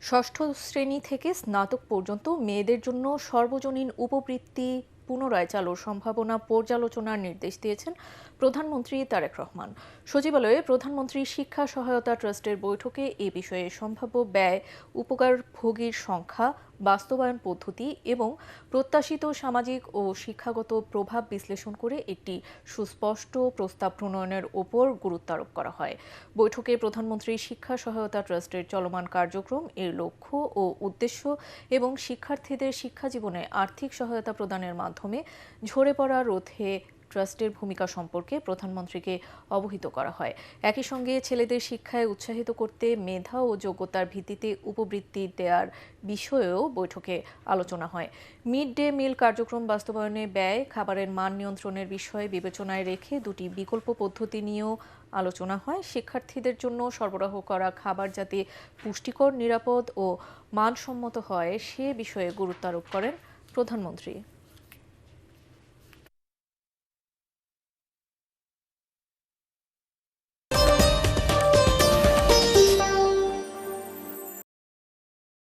ষষ্ঠ শ্রেণী থেকে স্নাতক পর্যন্ত মেয়েদের জন্য সর্বজনীন উপবৃত্তি পুনরায় চালুর সম্ভাবনা পর্যালোচনার নির্দেশ দিয়েছেন প্রধানমন্ত্রী তারেক রহমান। সচিবালয়ে প্রধানমন্ত্রী শিক্ষা সহায়তা ট্রাস্টের বৈঠকে এ বিষয়ে সম্ভাব্য ব্যয়, উপকারভোগীর সংখ্যা, বাস্তবায়ন পদ্ধতি এবং প্রত্যাশিত সামাজিক ও শিক্ষাগত প্রভাব বিশ্লেষণ করে একটি সুস্পষ্ট প্রস্তাব প্রণয়নের ওপর গুরুত্ব আরোপ করা হয়। বৈঠকে প্রধানমন্ত্রী শিক্ষা সহায়তা ট্রাস্টের চলমান কার্যক্রম, এর লক্ষ্য ও উদ্দেশ্য এবং শিক্ষার্থীদের শিক্ষাজীবনে আর্থিক সহায়তা প্রদানের মাধ্যমে ঝরে পড়া রোধে ট্রাস্টের ভূমিকা সম্পর্কে প্রধানমন্ত্রীকে অবহিত করা হয়। একই সঙ্গে ছেলেদের শিক্ষায় উৎসাহিত করতে মেধা ও যোগ্যতার ভিত্তিতে উপবৃত্তি দেওয়ার বিষয়েও বৈঠকে আলোচনা হয়। মিড ডে মিল কার্যক্রম বাস্তবায়নে ব্যয়, খাবারের মান নিয়ন্ত্রণের বিষয়ে বিবেচনায় রেখে দুটি বিকল্প পদ্ধতি নিয়েও আলোচনা হয়। শিক্ষার্থীদের জন্য সরবরাহ করা খাবার যাতে পুষ্টিকর, নিরাপদ ও মানসম্মত হয় সে বিষয়ে গুরুত্ব আরোপ করেন প্রধানমন্ত্রী।